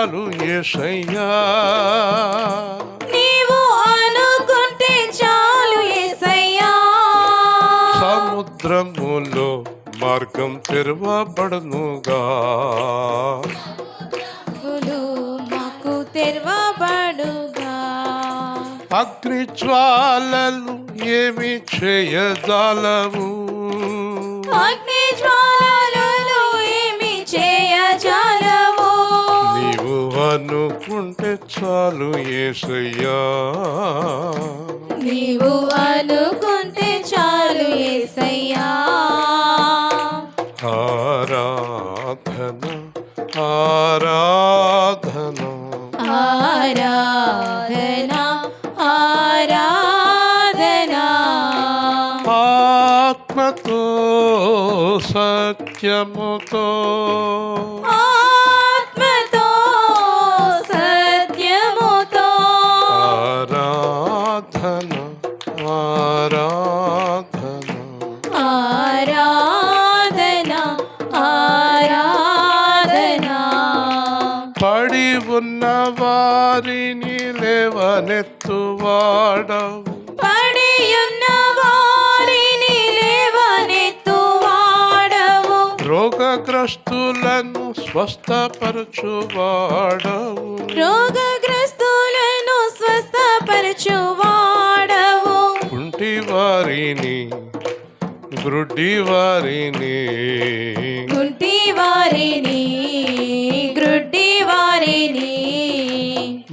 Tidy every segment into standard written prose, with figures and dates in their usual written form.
చాలు యేసయ్యా, నీవు అనుకుంటే చాలు యేసయ్యా. సముద్రములో మార్గం తెరవబడునుగా, మాకు తెరవబడుగా. అగ్ని జ్వాలలు ఏమి చేయజాలవు, అగ్ని జ్వాలలు ఏమి చేయజాలవు. నీవు అనుకుంటే చాలు యేసయ్యా, నీవు అనుకుంటే చాలు యేసయ్యా. ఆరాధన ఆరాధన ఆరాధన ఆరాధన, ఆత్మతో సత్యముతో, ఆత్మతో సత్యముతో. ఆరాధన ఆరాధన ఆరాధన ఆరాధన, పడి ఉన్న వారిని లేవనెత్తువాడవు, పడియున్న వారిని లేవనెత్తువాడవు. రోగగ్రస్తులను స్వస్థపరచువాడవు, రోగగ్రస్తులను స్వస్థపరచువాడవు. కుంటి వారిని గ్రుడ్డి వారిని, కుంటి వారిని గ్రుడ్డి వారిని,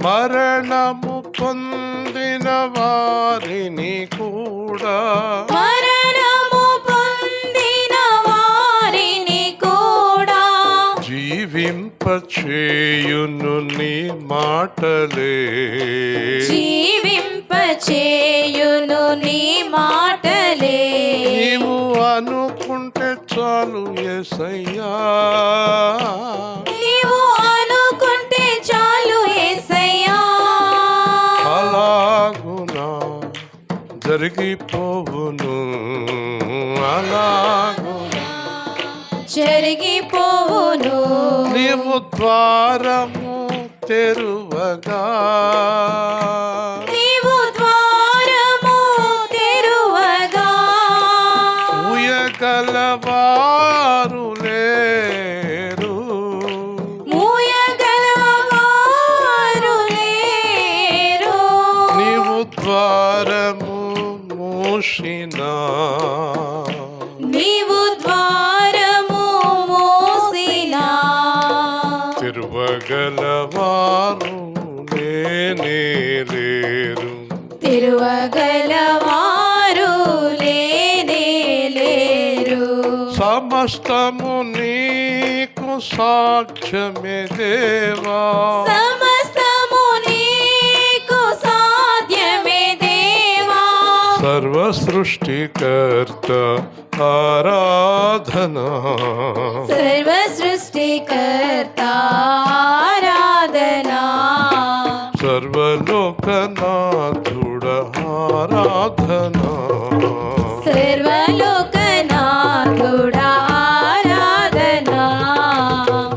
మరణము పొందిన వారిని కూడా, మరణము పొందిన వారిని కూడా. జీవింపచేయును నీ మాటలే, జీవింపచేయును నీ మాటలే. నీవు అనుకుంటే చాలు యేసయ్యా, నీవు అనుకుంటే చాలు యేసయ్యా. అలాగునా జరిగిపోవును, అలాగునా జరిగిపోవును. నీవు ద్వారము తెరువగా, నీవు ద్వారము తెరువగా. మూయగలవారు లేరు, మూయగలవారు లేరు. నీవు ద్వారము మూసినా, నీవు ద్వారము మూసినా, తిరువగలవారు లేనే లేరు, తిరువగలవారు లేనే లేరు. సమస్తము నీకు సాక్ష్యమే దేవా, సమస్తము నీకు సాధ్యమే దేవా. సర్వ సృష్టికర్త ఆరాధన, సర్వ సృష్టికర్త ఆరాధన, సర్వలోకనాథుడ ఆరాధన, సర్వలోకనాథుడా ఆరాధన,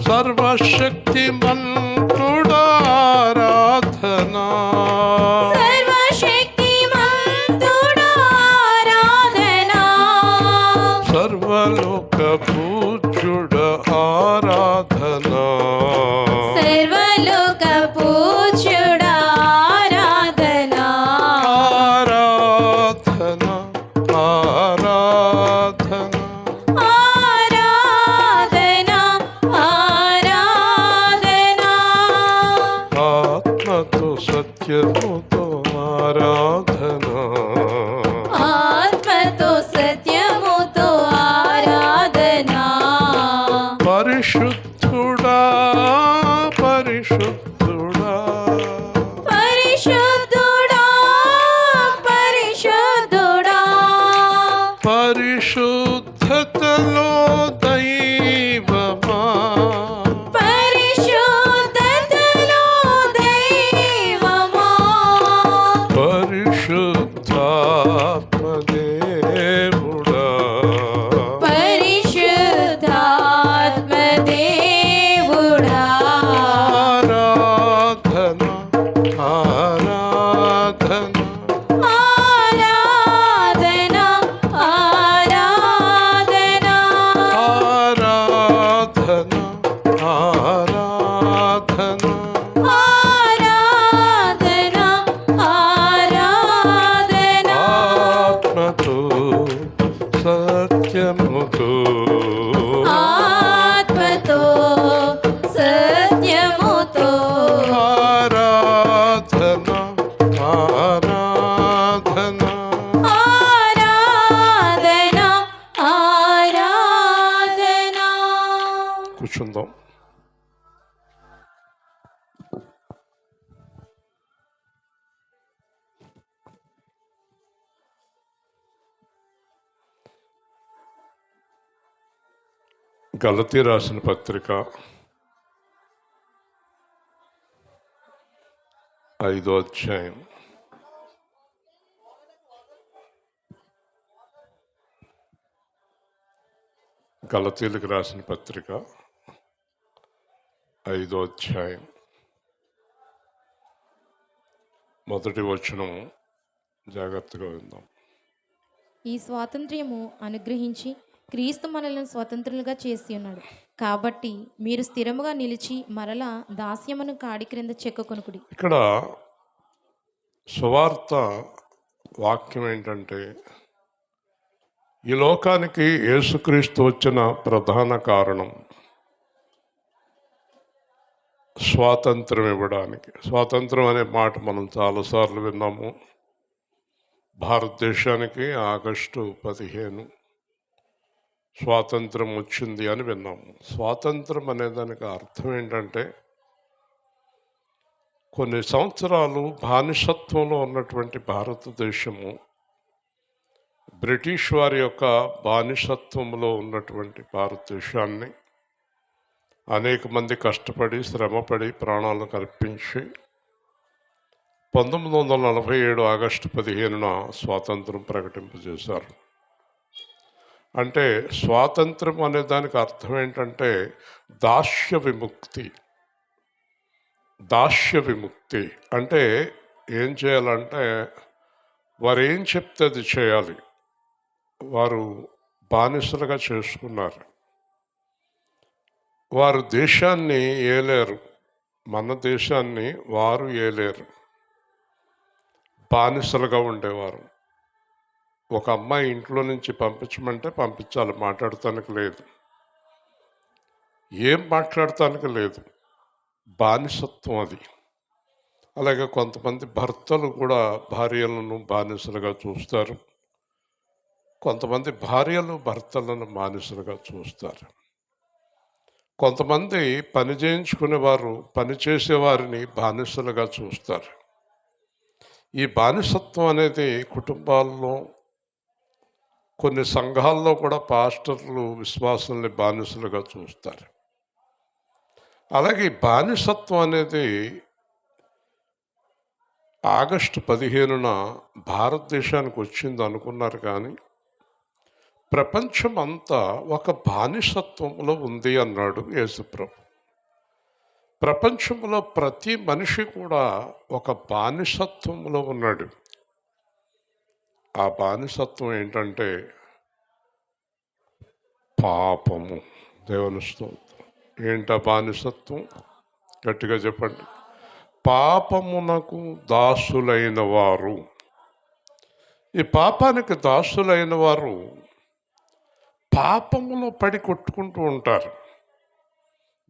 సర్వశక్తిమంతుడా ఆరాధన, సర్వశక్తిమంతుడా ఆరాధన, సర్వలోక పూజ్యుడ ఆరాధన, సర్వలోక పూజ్యుడా ఆరాధన. ఆరాధన ఆరాధన ఆరాధన ఆరాధన, ఆత్మతో సత్యముతో ఆరాధన, ఆత్మతో సత్యముతో ఆరాధన. పరిశుద్ధుడా పరిశుద్ధుడా, పరిశుద్ధుడా పరిశుద్ధుడా, పరిశుద్ధతలో దైవమా, పరిశుద్ధతలో దైవమా, పరిశుద్ధాత్మదేవుడా, పరిశుద్ధాత్మదేవుడా. ఆరాధన కూర్చుందాం. గలతీ రాసిన పత్రిక 5వ అధ్యాయం గలతీలకు రాసిన పత్రిక 5వ అధ్యాయం మొదటి వచనం జాగ్రత్తగా విందాం. ఈ స్వాతంత్ర్యము అనుగ్రహించి క్రీస్తు మనల్ని స్వతంత్రులుగా చేసి ఉన్నాడు. కాబట్టి మీరు స్థిరముగా నిలిచి మరలా దాస్యమును కాడి క్రింద చెక్కకొనుకుడి. ఇక్కడ సువార్త వాక్యం ఏంటంటే, ఈ లోకానికి యేసుక్రీస్తు వచ్చిన ప్రధాన కారణం స్వాతంత్రం ఇవ్వడానికి. స్వాతంత్రం అనే మాట మనం చాలాసార్లు విన్నాము. భారతదేశానికి ఆగస్టు 15 స్వాతంత్రం వచ్చింది అని విన్నాము. స్వాతంత్రం అనే దానికి అర్థం ఏంటంటే, కొన్ని సంవత్సరాలు బానిసత్వంలో ఉన్నటువంటి భారతదేశము బ్రిటిష్ వారి యొక్క బానిసత్వంలో ఉన్నటువంటి భారతదేశాన్ని అనేక మంది కష్టపడి శ్రమపడి ప్రాణాలను కల్పించి 1947 ఆగస్టు 15న స్వాతంత్రం ప్రకటింపజేశారు. అంటే స్వాతంత్రం అనే దానికి అర్థం ఏంటంటే దాస్య విముక్తి. దాస్య విముక్తి అంటే ఏం చేయాలంటే, వారు ఏం చెప్తే అది చేయాలి. వారు బానిసలుగా చేసుకున్నారు. వారు దేశాన్ని ఏలేరు, మన దేశాన్ని వారు ఏలేరు. బానిసలుగా ఉండేవారు. ఒక అమ్మాయి ఇంట్లో నుంచి పంపించమంటే పంపించాలి, మాట్లాడటానికి లేదు. ఏం మాట్లాడటానికి లేదు, బానిసత్వం అది. అలాగే కొంతమంది భర్తలు కూడా భార్యలను బానిసలుగా చూస్తారు. కొంతమంది భార్యలు భర్తలను బానిసలుగా చూస్తారు. కొంతమంది పని చేయించుకునేవారు పని చేసేవారిని బానిసలుగా చూస్తారు. ఈ బానిసత్వం అనేది కుటుంబాల్లో, కొన్ని సంఘాల్లో కూడా పాస్టర్లు విశ్వాసుల్ని బానిసలుగా చూస్తారు. అలాగే బానిసత్వం అనేది ఆగస్టు 15న భారతదేశానికి వచ్చింది అనుకున్నారు, కానీ ప్రపంచం అంతా ఒక బానిసత్వంలో ఉంది అన్నాడు యేసుప్రభు. ప్రపంచంలో ప్రతి మనిషి కూడా ఒక బానిసత్వంలో ఉన్నాడు. ఆ బానిసత్వం ఏంటంటే పాపము. దేవుని స్తోత్రం. ఏంటా బానిసత్వం? గట్టిగా చెప్పండి. పాపమునకు దాసులైన వారు. ఈ పాపానికి దాసులైన వారు పాపములో పడి కొట్టుకుంటూ ఉంటారు,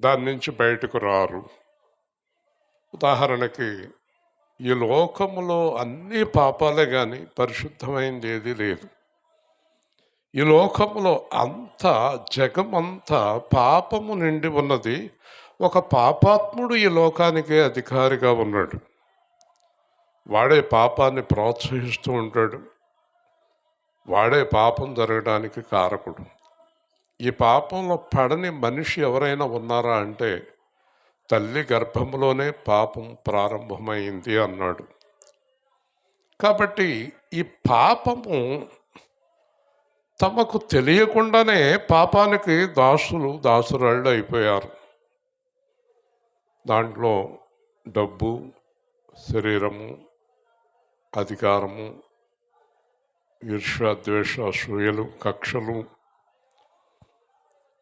దాని నుంచి బయటకు రారు. ఉదాహరణకి, ఈ లోకములో అన్ని పాపాలే కానీ పరిశుద్ధమైంది ఏది లేదు. ఈ లోకములో అంతా, జగమంతా పాపము నిండి ఉన్నది. ఒక పాపాత్ముడు ఈ లోకానికే అధికారిగా ఉన్నాడు. వాడే పాపాన్ని ప్రోత్సహిస్తూ ఉంటాడు. వాడే పాపం జరగడానికి కారకుడు. ఈ పాపంలో పడని మనిషి ఎవరైనా ఉన్నారా అంటే, తల్లి గర్భంలోనే పాపం ప్రారంభమైంది అన్నాడు. కాబట్టి ఈ పాపము తమకు తెలియకుండానే పాపానికి దాసురాళ్ళు అయిపోయారు. దాంట్లో డబ్బు, శరీరము, అధికారము, ఈర్ష్య, ద్వేష, అసూయలు, కక్షలు,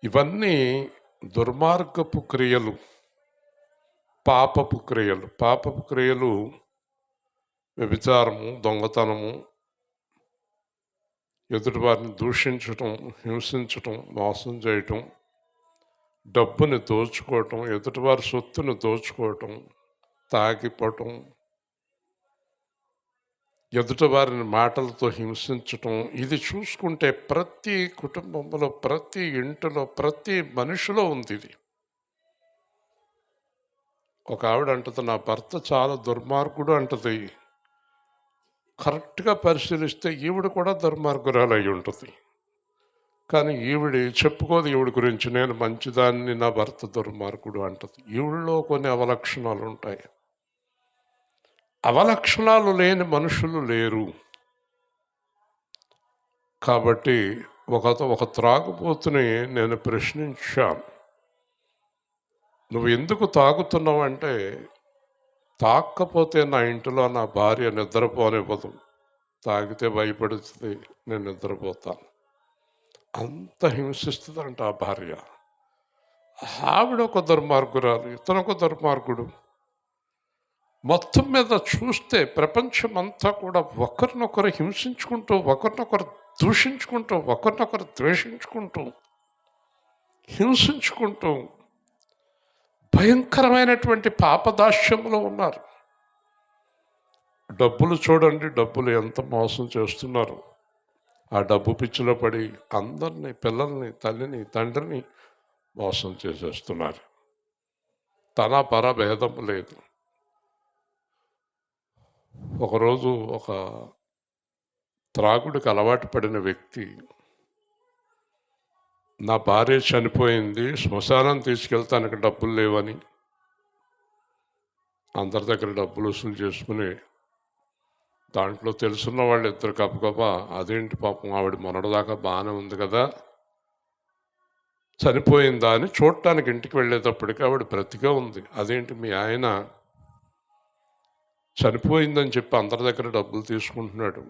ఇవన్నీ దుర్మార్గపు క్రియలు, పాపపు క్రియలు. పాపపు క్రియలు వ్యభిచారము, దొంగతనము, ఎదుటివారిని దూషించటం, హింసించటం, మోసం చేయటం, డబ్బుని దోచుకోవటం, ఎదుటివారి సొత్తుని దోచుకోవటం, తాగిపోవటం, ఎదుటివారిని మాటలతో హింసించటం. ఇది చూసుకుంటే ప్రతి కుటుంబంలో, ప్రతి ఇంటిలో, ప్రతి మనిషిలో ఉంది ఇది. ఒక ఆవిడ అంటది, నా భర్త చాలా దుర్మార్గుడు అంటది. కరెక్ట్గా పరిశీలిస్తే ఈవిడ కూడా దుర్మార్గురాలు అయి ఉంటుంది. కానీ ఈవిడ చెప్పుకోదు ఈవిడ గురించి, నేను మంచిదాన్ని, నా భర్త దుర్మార్గుడు అంటది. ఈవిడలో కొన్ని అవలక్షణాలు ఉంటాయి. అవలక్షణాలు లేని మనుషులు లేరు. కాబట్టి ఒక త్రాగుబోతుని నేను ప్రశ్నించాను, నువ్వు ఎందుకు తాగుతున్నావు అంటే, తాగకపోతే నా ఇంటిలో నా భార్య నిద్రపోనివ్వదు, తాగితే భయపడుతుంది, నేను నిద్రపోతాను, అంత హింసిస్తుందంట ఆ భార్య. ఆవిడ ఒక దుర్మార్గురాలు, ఇతను ఒక దుర్మార్గుడు. మొత్తం మీద చూస్తే ప్రపంచమంతా కూడా ఒకరినొకరు హింసించుకుంటూ, ఒకరినొకరు దూషించుకుంటూ, ఒకరినొకరు ద్వేషించుకుంటూ, హింసించుకుంటూ భయంకరమైనటువంటి పాపదాస్యంలో ఉన్నారు. డబ్బులు చూడండి, డబ్బులు ఎంత మోసం చేస్తున్నారు. ఆ డబ్బు పిచ్చిలో పడి అందరినీ, పిల్లల్ని, తల్లిని, తండ్రిని మోసం చేసేస్తున్నారు. తన పర భేదం లేదు. ఒకరోజు ఒక త్రాగుడికి అలవాటు పడిన వ్యక్తి, నా భార్య చనిపోయింది, శ్మశానం తీసుకెళ్తానికి డబ్బులు లేవని అందరి దగ్గర డబ్బులు వసూలు చేసుకుని, దాంట్లో తెలుసున్న వాళ్ళు ఇద్దరు గబగబా, అదేంటి పాపం ఆవిడ మొన్నటిదాకా బాగానే ఉంది కదా, చనిపోయిందా అని చూడటానికి ఇంటికి వెళ్ళేటప్పటికి ఆవిడ బ్రతికే ఉంది. అదేంటి మీ ఆయన చనిపోయిందని చెప్పి అందరి దగ్గర డబ్బులు తీసుకుంటున్నాడు,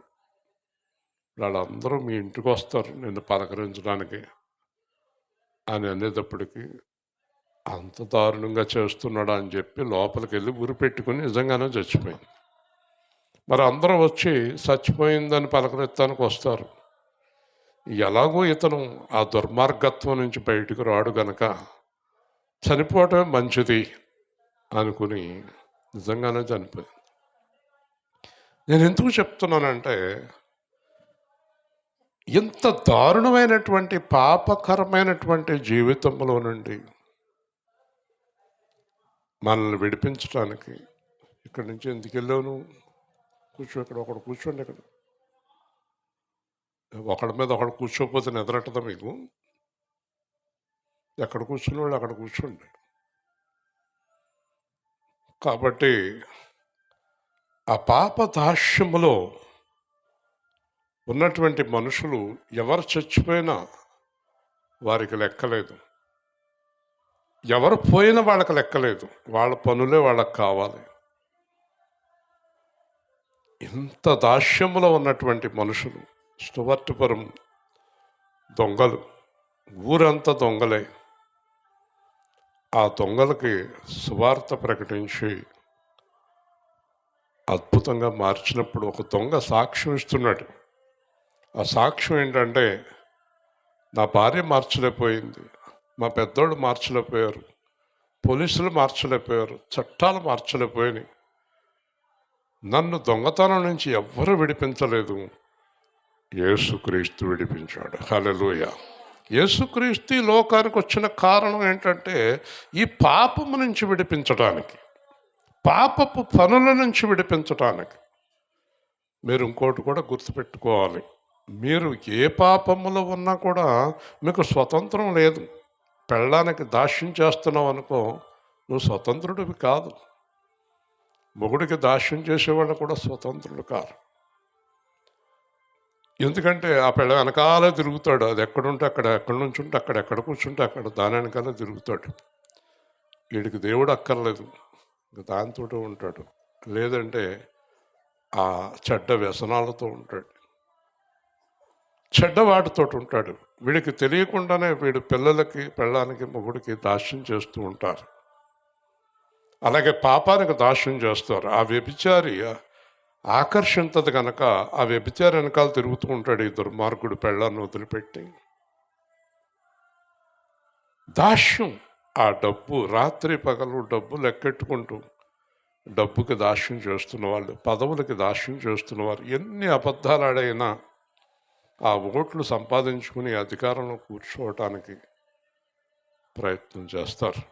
వాళ్ళందరూ మీ ఇంటికి వస్తారు నిన్ను పలకరించడానికి అని అనేటప్పటికి, అంత దారుణంగా చేస్తున్నాడా అని చెప్పి లోపలికి వెళ్ళి ఉరి పెట్టుకుని నిజంగానే చచ్చిపోయింది. మరి అందరూ వచ్చి చచ్చిపోయిందని పలకరించడానికి వస్తారు. ఎలాగో ఇతను ఆ దుర్మార్గత్వం నుంచి బయటకు రాడు గనక చనిపోవటమే మంచిది అనుకుని నిజంగానే చనిపోయింది. నేను ఎందుకు చెప్తున్నానంటే, ఇంత దారుణమైనటువంటి పాపకరమైనటువంటి జీవితంలో నుండి మనల్ని విడిపించడానికి, ఇక్కడి నుంచి ఎందుకు వెళ్ళావు, కూర్చో, ఇక్కడ ఒకడు కూర్చోండి, ఇక్కడ ఒకడి మీద ఒకడు కూర్చోకపోతే నిద్రట్టదా మీకు? ఎక్కడ కూర్చునేవాళ్ళు అక్కడ కూర్చోండి. కాబట్టి ఆ పాపదాస్యములో ఉన్నటువంటి మనుషులు ఎవరు చచ్చిపోయినా వారికి లెక్కలేదు, ఎవరు పోయినా వాళ్ళకి లెక్కలేదు, వాళ్ళ పనులే వాళ్ళకి కావాలి. ఇంత దాస్యములో ఉన్నటువంటి మనుషులు, స్టువర్ట్పురం దొంగలు, ఊరంతా దొంగలే. ఆ దొంగలకి సువార్త ప్రకటించి అద్భుతంగా మార్చినప్పుడు ఒక దొంగ సాక్ష్యం ఇస్తున్నాడు. ఆ సాక్ష్యం ఏంటంటే, నా భార్య మార్చలేకపోయింది, మా పెద్దోళ్ళు మార్చలేకపోయారు, పోలీసులు మార్చలేకపోయారు, చట్టాలు మార్చలేకపోయినాయి, నన్ను దొంగతనం నుంచి ఎవ్వరూ విడిపించలేదు, యేసుక్రీస్తు విడిపించాడు. హల్లెలూయా. యేసుక్రీస్తు ఈ లోకానికి వచ్చిన కారణం ఏంటంటే, ఈ పాపము నుంచి విడిపించడానికి, పాపపు పనుల నుంచి విడిపించడానికి. మీరు ఇంకోటి కూడా గుర్తుపెట్టుకోవాలి, మీరు ఏ పాపములో ఉన్నా కూడా మీకు స్వతంత్రం లేదు. పెళ్ళానికి దాస్యం చేస్తున్నావు అనుకో, నువ్వు స్వతంత్రుడివి కాదు. మొగుడికి దాస్యం చేసేవాళ్ళు కూడా స్వతంత్రుడు కాదు. ఎందుకంటే ఆ పిల్ల వెనకాలే తిరుగుతాడు, అది ఎక్కడుంటే అక్కడ, ఎక్కడి నుంచి ఉంటే అక్కడ, ఎక్కడ కూర్చుంటే అక్కడ దాని వెనకాలే తిరుగుతాడు. వీడికి దేవుడు అక్కర్లేదు, దానితోటే ఉంటాడు. లేదంటే ఆ చెడ్డ వ్యసనాలతో ఉంటాడు, చెడ్డవాటితో ఉంటాడు. వీడికి తెలియకుండానే వీడు పిల్లలకి, పెళ్ళానికి, మొగుడికి దాస్యం చేస్తూ ఉంటారు. అలాగే పాపానికి దాస్యం చేస్తారు. ఆ వ్యభిచారి ఆకర్షించదు కనుక ఆ వ్యభిచారి వెనకాల తిరుగుతూ ఉంటాడు ఈ దుర్మార్గుడు, పెళ్ళాన్ని వదిలిపెట్టి. దాస్యం, ఆ డబ్బు, రాత్రి పగలు డబ్బు లెక్కెట్టుకుంటూ డబ్బుకి దాస్యం చేస్తున్న వాళ్ళు, పదవులకి దాస్యం చేస్తున్నవారు, ఎన్ని అబద్ధాలు ఆడైనా ఆ ఓట్లు సంపాదించుకుని అధికారంలో కూర్చోవటానికి ప్రయత్నం చేస్తారు.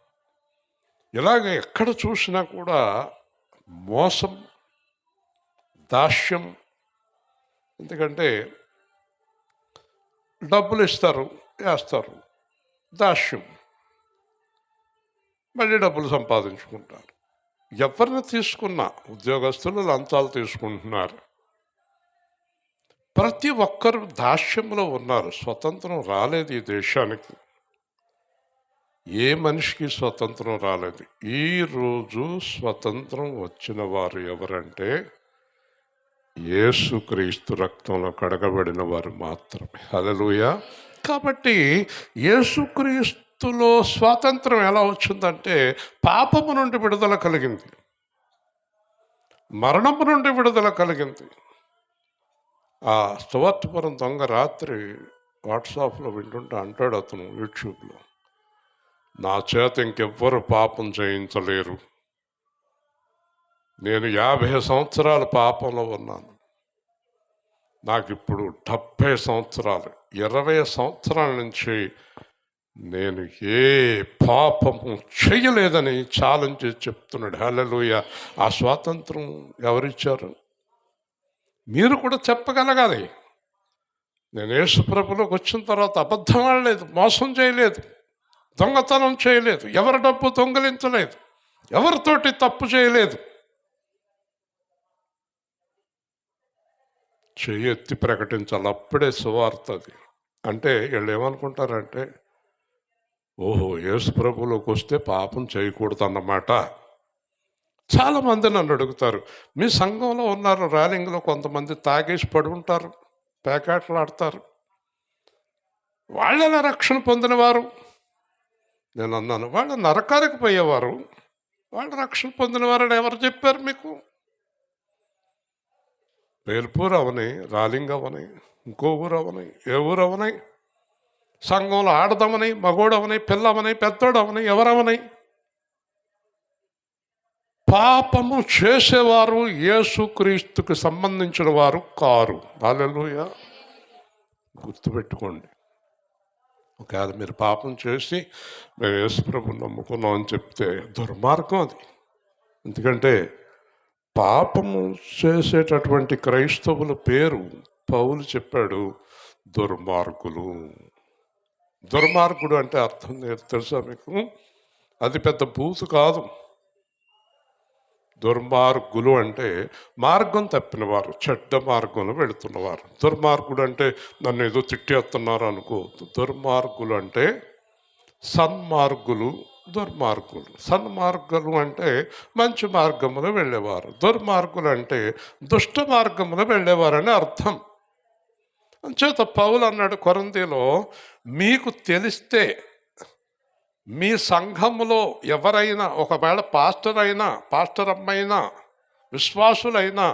ఇలాగ ఎక్కడ చూసినా కూడా మోసం, దాస్యం. ఎందుకంటే డబ్బులు ఇస్తారు, వేస్తారు, దాస్యం, మళ్ళీ డబ్బులు సంపాదించుకుంటారు. ఎవరిని తీసుకున్నా ఉద్యోగస్తులు లంచాలు తీసుకుంటున్నారు. ప్రతి ఒక్కరు దాస్యంలో ఉన్నారు. స్వతంత్రం రాలేదు ఈ దేశానికి. ఏ మనిషికి స్వతంత్రం రాలేదు. ఈరోజు స్వతంత్రం వచ్చిన వారు ఎవరంటే యేసుక్రీస్తు రక్తంలో కడగబడిన వారు మాత్రమే. హల్లెలూయా. కాబట్టి యేసుక్రీస్తులో స్వాతంత్రం ఎలా వచ్చిందంటే పాపము నుండి విడుదల కలిగింది, మరణము నుండి విడుదల కలిగింది. ఆ స్తోత్రపురం దొంగ రాత్రి వాట్సాప్లో వింటుంటే అంటాడు అతను, యూట్యూబ్లో, నా చేత ఇంకెవ్వరు పాపం చేయించలేరు. నేను 50 సంవత్సరాల పాపంలో ఉన్నాను. నాకు ఇప్పుడు 70 సంవత్సరాలు, 20 సంవత్సరాల నుంచి నేను ఏ పాపము చేయలేదని ఛాలెంజ్ చేసి చెప్తున్నాడు. హల్లెలూయా. ఆ స్వాతంత్రం ఎవరిచ్చారు? మీరు కూడా చెప్పగలగాలి. నేను యేసు ప్రభువులోకి వచ్చిన తర్వాత అబద్ధం ఆడలేదు, మోసం చేయలేదు, దొంగతనం చేయలేదు, ఎవరి డబ్బు దొంగలించలేదు, ఎవరితోటి తప్పు చేయలేదు. చెయ్యి ఎత్తి ప్రకటించాలి, అప్పుడే సువార్త అది. అంటే వీళ్ళు ఏమనుకుంటారంటే, ఓహో, యేసు ప్రభువులోకి వస్తే పాపం చేయకూడదు అన్నమాట. చాలామంది నన్ను అడుగుతారు, మీ సంఘంలో ఉన్నారు, ర్యాలింగ్లో కొంతమంది తాగేసి పడి ఉంటారు, పేకాటలు ఆడతారు, వాళ్ళెలా రక్షణ పొందినవారు? నేను అన్నాను, వాళ్ళు నరకానికి పోయేవారు, వాళ్ళు రక్షణ పొందినవారని ఎవరు చెప్పారు మీకు? వేల్పూర్ అవని, రాలింగ్ అవని, ఇంకో ఊరు అవని, ఏ ఊరు అవని, సంఘంలో ఆడదవని, మగోడవని, పిల్లవని, పెద్దోడవని, ఎవరవని, పాపము చేసేవారు యేసుక్రీస్తుకు సంబంధించిన వారు కారు. హల్లెలూయా. గుర్తుపెట్టుకోండి. ఒకవేళ మీరు పాపం చేసి మేము యేసు ప్రభువుని నమ్ముకున్నాం అని చెప్తే దుర్మార్గం అది. ఎందుకంటే పాపము చేసేటటువంటి క్రైస్తవుల పేరు పౌలు చెప్పాడు, దుర్మార్గులు. దుర్మార్గుడు అంటే అర్థం తెలుసా మీకు? అది పెద్ద బూతు కాదు. దుర్మార్గులు అంటే మార్గం తప్పినవారు, చెడ్డ మార్గంలో వెళుతున్నవారు. దుర్మార్గుడు అంటే నన్ను ఏదో తిట్టేస్తున్నారు అనుకోవద్దు. దుర్మార్గులు అంటే సన్మార్గులు, దుర్మార్గులు. సన్మార్గులు అంటే మంచి మార్గంలో వెళ్ళేవారు, దుర్మార్గులు అంటే దుష్ట మార్గంలో వెళ్ళేవారని అర్థం. అంచేత పౌలు అన్నాడు కొరింథీలో, మీకు తెలిస్తే మీ సంఘములో ఎవరైనా, ఒకవేళ పాస్టర్ అయినా, పాస్టర్ అమ్మైనా, విశ్వాసులైనా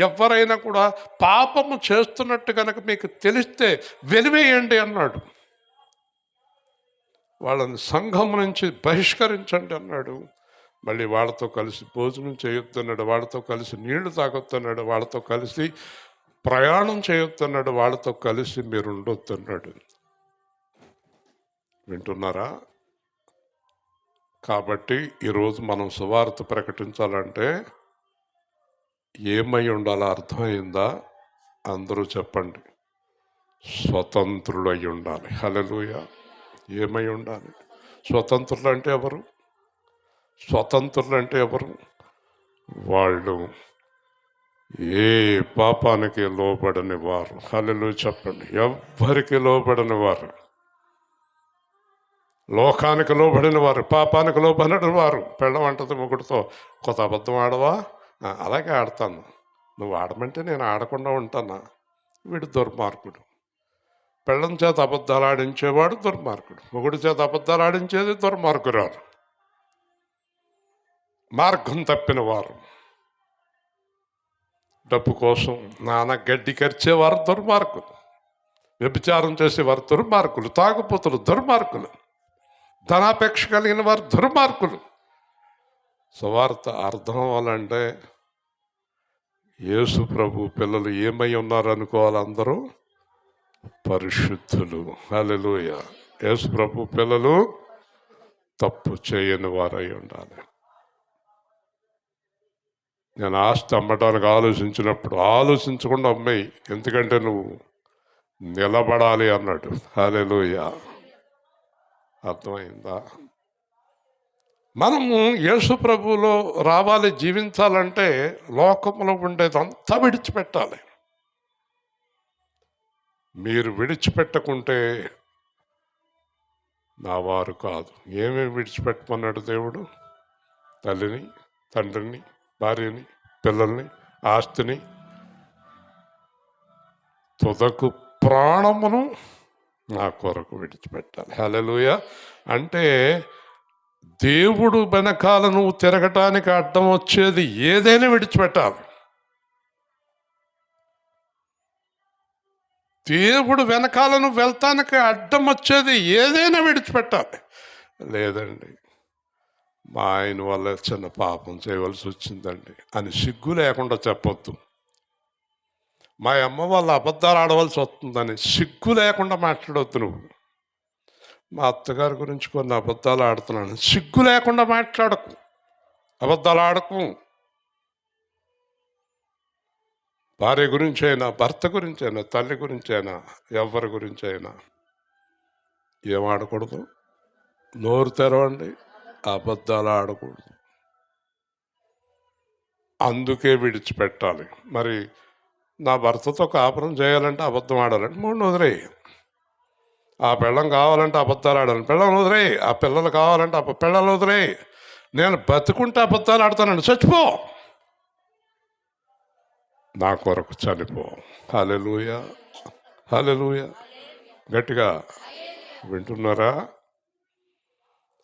ఎవరైనా కూడా పాపము చేస్తున్నట్టు కనుక మీకు తెలిస్తే వెలివేయండి అన్నాడు. వాళ్ళని సంఘం నుంచి బహిష్కరించండి అన్నాడు. మళ్ళీ వాళ్ళతో కలిసి భోజనం చేయొద్దన్నాడు, వాళ్ళతో కలిసి నీళ్లు తాగొద్దన్నాడు, వాళ్ళతో కలిసి ప్రయాణం చేయొద్దన్నాడు, వాళ్ళతో కలిసి మీరు ఉండొద్దన్నాడు. వింటున్నారా? కాబట్టి ఈరోజు మనం సువార్త ప్రకటించాలంటే ఏమై ఉండాలో అర్థమైందా? అందరూ చెప్పండి. స్వతంత్రులు అయి ఉండాలి. హల్లెలూయా. ఏమై ఉండాలి? స్వతంత్రులు అంటే ఎవరు? స్వతంత్రులు అంటే ఎవరు? వాళ్ళు ఏ పాపానికి లోబడని వారు. హల్లెలూయా చెప్పండి. ఎవ్వరికి లోబడని వారు, లోకానికి లోబడిన వారు, పాపానికి లోబడిన వారు. పెళ్ళం అంటది మొగుడితో, కొత్త అబద్ధం ఆడవా? అలాగే ఆడతాను, నువ్వు ఆడమంటే నేను ఆడకుండా ఉంటానా? వీడు దుర్మార్గుడు. పెళ్ళం చేత అబద్ధాలు ఆడించేవాడు దుర్మార్గుడు, మొగుడి చేత అబద్ధాలు ఆడించేది దుర్మార్గురాలు. మార్గం తప్పిన వారు, డబ్బు కోసం నాన్న గడ్డి కరిచేవారు దుర్మార్గులు, వ్యభిచారం చేసేవారు దుర్మార్గులు, తాగుపోతులు దుర్మార్గులు, ధనాపేక్ష కలిగిన వారు దుర్మార్గులు. సువార్త అర్థం అవ్వాలంటే యేసు ప్రభు పిల్లలు ఏమై ఉన్నారు అనుకోవాలి? అందరూ పరిశుద్ధులు. హల్లెలూయా. యేసు ప్రభు పిల్లలు తప్పు చేయని వారై ఉండాలి. నేను ఆస్తి అమ్మటానికి ఆలోచించినప్పుడు ఆలోచించకుండా అమ్మాయి, ఎందుకంటే నువ్వు నిలబడాలి అన్నాడు. హల్లెలూయా. అర్థమైందా? మనము యేసు ప్రభువులో రావాలి, జీవించాలంటే లోకంలో ఉండేదంతా విడిచిపెట్టాలి. మీరు విడిచిపెట్టకుంటే నా వారు కాదు. ఏమేమి విడిచిపెట్టమన్నాడు దేవుడు? తల్లిని, తండ్రిని, భార్యని, పిల్లల్ని, ఆస్తిని, తుదకు ప్రాణమును నా కొరకు విడిచిపెట్టాలి. హల్లెలూయా. అంటే దేవుడు వెనకాల నువ్వు తిరగటానికి అడ్డం వచ్చేది ఏదైనా విడిచిపెట్టాలి. దేవుడు వెనకాల నువ్వు వెళ్తానికి అడ్డం వచ్చేది ఏదైనా విడిచిపెట్టాలి. లేదండి, మా ఆయన వల్ల చిన్న పాపం చేయవలసి వచ్చిందండి అని సిగ్గు లేకుండా చెప్పొద్దు. మా అమ్మ వాళ్ళ అబద్ధాలు ఆడవలసి వస్తుందని సిగ్గు లేకుండా మాట్లాడవద్దు. నువ్వు మా అత్తగారి గురించి కొన్ని అబద్ధాలు ఆడుతున్నాను, సిగ్గు లేకుండా మాట్లాడకు, అబద్ధాలు ఆడకు. భార్య గురించి అయినా, భర్త గురించి అయినా, తల్లి గురించి అయినా, ఎవరి గురించి అయినా ఏం ఆడకూడదు? నోరు తెరవండి, అబద్ధాలు ఆడకూడదు. అందుకే విడిచిపెట్టాలి. మరి నా భర్తతో కాపురం చేయాలంటే అబద్ధం ఆడాలంటే మూడు వదిలేయి. ఆ పిల్లం కావాలంటే అబద్ధాలు ఆడాలి, పిల్లలు వదిలేయి. ఆ పిల్లలు కావాలంటే పిల్లలు వదిలేయి. నేను బతుకుంటే అబద్ధాలు ఆడతానండి, చచ్చిపో, నా కొరకు చనిపో. హల్లెలూయా, హల్లెలూయా. గట్టిగా వింటున్నారా?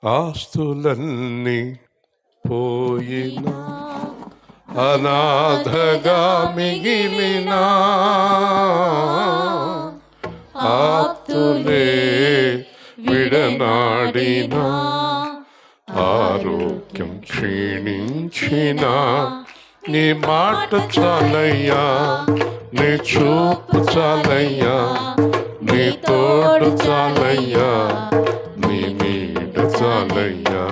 ఆస్తులన్నీ పోయినా, అనాథగా మిగిలినా, ఆప్తులే విడనాడినా, ఆరోగ్యం క్షీణించినా, నీ మాట చాలయ్యా, నీ చూపు చాలయ్యా, నీ తోడు చాలయ్యా, నీ నీడ చాలయ్యా,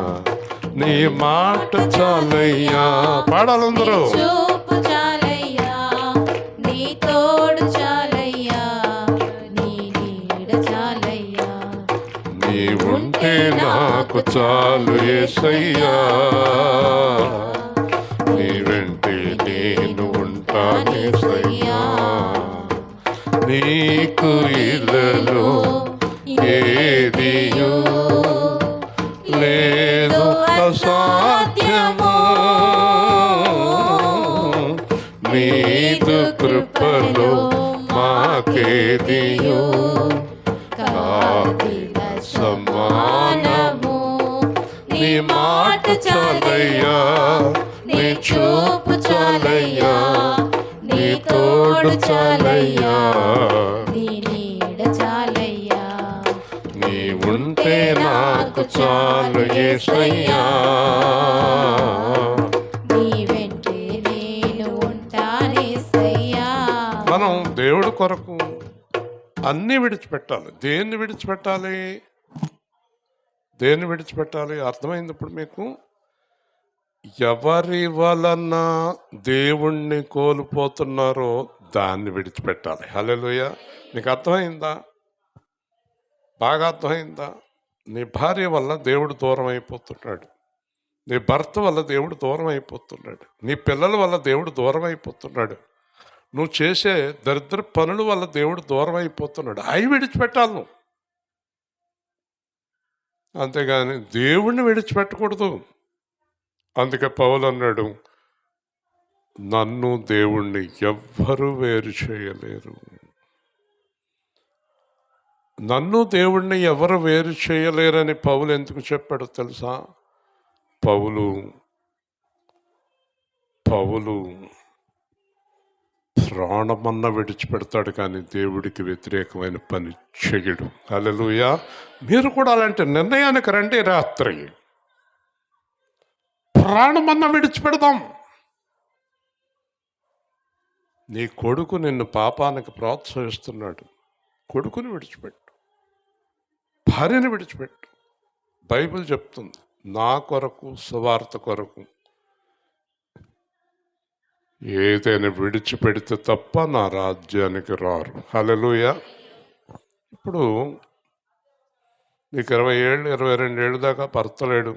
నీ మాట చాలయ్యా. పాడాలందరూ. చూపు చాలయ్యా, నీ తోడు చాలయ్యా, నీ నీడ చాలయ్యా, నీ ఉంటే నాకు చాలు యేసయ్యా, నీ వెంటే నేను ఉంటానేసయ్యా. నీకు ఇల్లలో ఏదియో లేదు అసాధ్యము, నీదు కృపలో మాకేదియో కాదిన సమానము. నీ మాట చాలయ్యా, నీ చూపు చాలయ్యా, నీ తోడు చాలయ్యా, నీ నీడ చాలయ్యా, నీ ఉంటే నాకు చాలు యేసయ్యా. నీ వెంటే నేను ఉంటానేసయ్యా. మనం దేవుడి కొరకు అన్నీ విడిచిపెట్టాలి. దేన్ని విడిచిపెట్టాలి? దేన్ని విడిచిపెట్టాలి? అర్థమైంది ఇప్పుడు మీకు? ఎవరి వలన దేవుణ్ణి కోల్పోతున్నారో దాన్ని విడిచిపెట్టాలి. హల్లెలూయా. నీకు అర్థమైందా? బాగా అర్థమైందా? నీ భార్య వల్ల దేవుడు దూరం అయిపోతున్నాడు, నీ భర్త వల్ల దేవుడు దూరం అయిపోతున్నాడు, నీ పిల్లల వల్ల దేవుడు దూరం అయిపోతున్నాడు, నువ్వు చేసే దరిద్ర పనుల వల్ల దేవుడు దూరం అయిపోతున్నాడు. అవి విడిచిపెట్టాలి నువ్వు, అంతేగాని దేవుణ్ణి విడిచిపెట్టకూడదు. అందుకే పౌలు అన్నాడు, నన్ను దేవుణ్ణి ఎవ్వరూ వేరు చేయలేరు. నన్ను దేవుణ్ణి ఎవరు వేరు చేయలేరని పౌలు ఎందుకు చెప్పాడు తెలుసా? పౌలు ప్రాణమన్న విడిచిపెడతాడు, కానీ దేవుడికి వ్యతిరేకమైన పని చెయ్యడు. హల్లెలూయా. మీరు కూడా అలాంటి నిర్ణయానికి రండి. రాత్రి ప్రాణమన్న విడిచిపెడదాం. నీ కొడుకు నిన్ను పాపానికి ప్రోత్సహిస్తున్నాడు, కొడుకుని విడిచిపెట్టు, భార్యని విడిచిపెట్టు. బైబిల్ చెప్తుంది, నా కొరకు సువార్త కొరకు ఏదైనా విడిచిపెడితే తప్ప నా రాజ్యానికి రారు. హల్లెలూయా. ఇప్పుడు నీకు 20 ఏళ్ళు 22 ఏళ్ళు దాకా భర్త లేడు,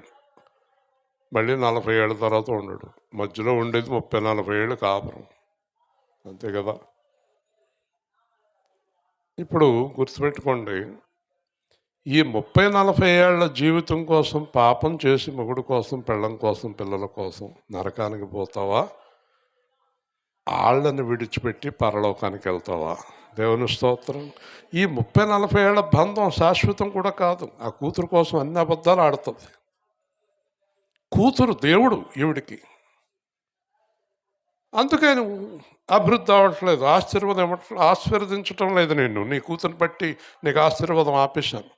మళ్ళీ 40 ఏళ్ళ తర్వాత ఉండడు, మధ్యలో ఉండేది 30-40 ఏళ్ళు కాపురం, అంతే కదా. ఇప్పుడు గుర్తుపెట్టుకోండి, ఈ 30-40 ఏళ్ల జీవితం కోసం పాపం చేసి మొగుడు కోసం, పెళ్ళం కోసం, పిల్లల కోసం నరకానికి పోతావా, ఆళ్ళని విడిచిపెట్టి పరలోకానికి వెళ్తావా? దేవుని స్తోత్రం. ఈ 30-40 ఏళ్ల బంధం శాశ్వతం కూడా కాదు. ఆ కూతురు కోసం అన్ని అబద్ధాలు ఆడుతుంది. కూతురు దేవుడు ఈవిడికి, అందుకే నువ్వు అభివృద్ధి అవ్వట్లేదు, ఆశీర్వదించటం లేదు. నేను నీ కూతురుని బట్టి నీకు ఆశీర్వాదం ఆపేశాను,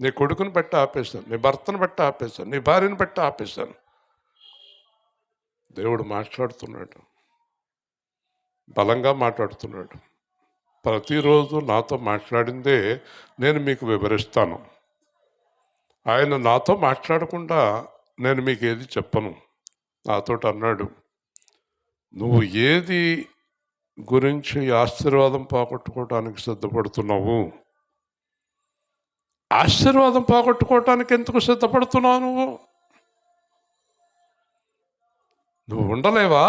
నీ కొడుకుని బట్టి ఆపేశాను, నీ భర్తను బట్టి ఆపేశాను, నీ భార్యను బట్టి ఆపేశాను. దేవుడు మాట్లాడుతున్నాడు, బలంగా మాట్లాడుతున్నాడు. ప్రతిరోజు నాతో మాట్లాడిందే నేను మీకు వివరిస్తాను. ఆయన నాతో మాట్లాడకుండా నేను మీకు ఏది చెప్పను. నాతో అన్నాడు, నువ్వు ఏది గురించి ఆశీర్వాదం పోగొట్టుకోవడానికి సిద్ధపడుతున్నావు? ఆశీర్వాదం పోగొట్టుకోవటానికి ఎందుకు సిద్ధపడుతున్నావు? నువ్వు ఉండలేవా?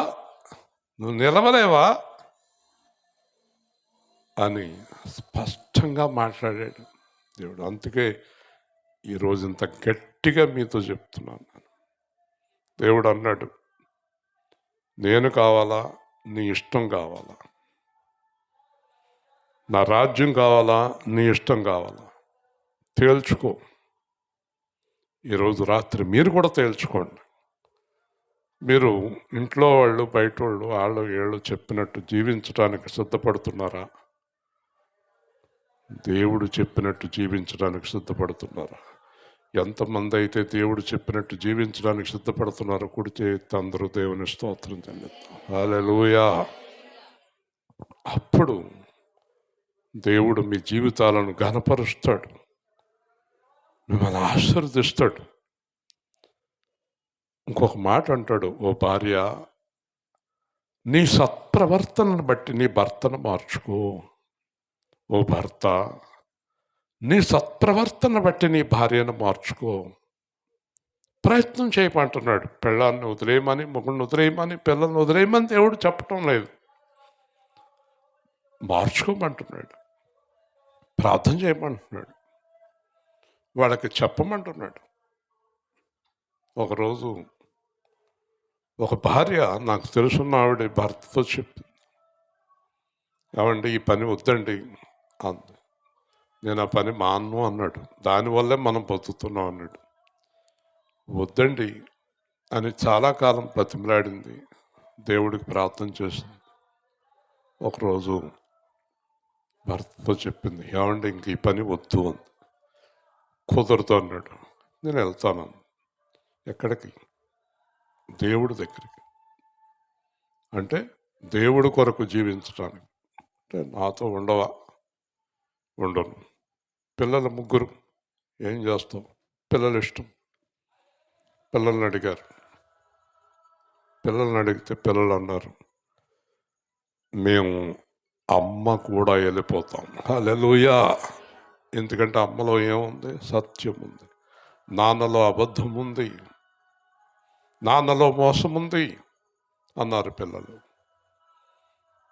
నువ్వు నిలవలేవా అని స్పష్టంగా మాట్లాడాడు దేవుడు. అందుకే ఈరోజు ఇంత గట్టిగా మీతో చెప్తున్నాను. దేవుడు అన్నాడు, నేను కావాలా, నీ ఇష్టం కావాలా, నా రాజ్యం కావాలా, నీ ఇష్టం కావాలా? తేల్చుకో. ఈరోజు రాత్రి మీరు కూడా తేల్చుకోండి. మీరు ఇంట్లో వాళ్ళు, బయట వాళ్ళు ఏళ్ళు చెప్పినట్టు జీవించడానికి సిద్ధపడుతున్నారా? దేవుడు చెప్పినట్టు జీవించడానికి సిద్ధపడుతున్నారా? ఎంతమంది అయితే దేవుడు చెప్పినట్టు జీవించడానికి సిద్ధపడుతున్నారో కుడి చేతి అందరూ దేవుని స్తోత్రం చెల్లిద్దాం. హల్లెలూయా. అప్పుడు దేవుడు మీ జీవితాలను ఘనపరుస్తాడు, మిమ్మల్ని ఆశీర్వదిస్తాడు. ఇంకొక మాట అంటాడు, ఓ భార్య, నీ సత్ప్రవర్తనను బట్టి నీ భర్తను మార్చుకో. ఓ భర్త, నీ సత్ప్రవర్తన బట్టి నీ భార్యను మార్చుకో. ప్రయత్నం చేయమంటున్నాడు. పెళ్ళాన్ని వదిలేయమని, మొగుడిని వదిలేయమని, పిల్లల్ని వదిలేయమని దేవుడు చెప్పటం లేదు, మార్చుకోమంటున్నాడు. ప్రార్థన చేయమంటున్నాడు, వాళ్ళకి చెప్పమంటున్నాడు. ఒకరోజు ఒక భార్య, నాకు తెలుసున్న ఆవిడ భర్తతో చెప్పింది, ఏమండి ఈ పని వద్దండి అంది. నేను ఆ పని మాను అన్నాడు. దానివల్లే మనం బతుకుతున్నాం అన్నాడు. వద్దండి అని చాలా కాలం బ్రతిమలాడింది, దేవుడికి ప్రార్థన చేసింది. ఒకరోజు భర్తతో చెప్పింది, ఏమండి ఇంక ఈ పని వద్దు అంది. కుదరదు అన్నాడు. నేను వెళ్తాను. ఎక్కడికి? దేవుడి దగ్గరికి. అంటే దేవుడి కొరకు జీవించడానికి. అంటే నాతో ఉండవా? ఉండను. పిల్లలు 3, ఏం చేస్తావు? పిల్లలు ఇష్టం. పిల్లల్ని అడిగారు. పిల్లల్ని అడిగితే పిల్లలు అన్నారు, మేము అమ్మ కూడా వెళ్ళిపోతాం. హల్లెలూయా. ఎందుకంటే అమ్మలో ఏముంది? సత్యం ఉంది. నాన్నలో అబద్ధం ఉంది, నాన్నలో మోసం ఉంది అన్నారు పిల్లలు.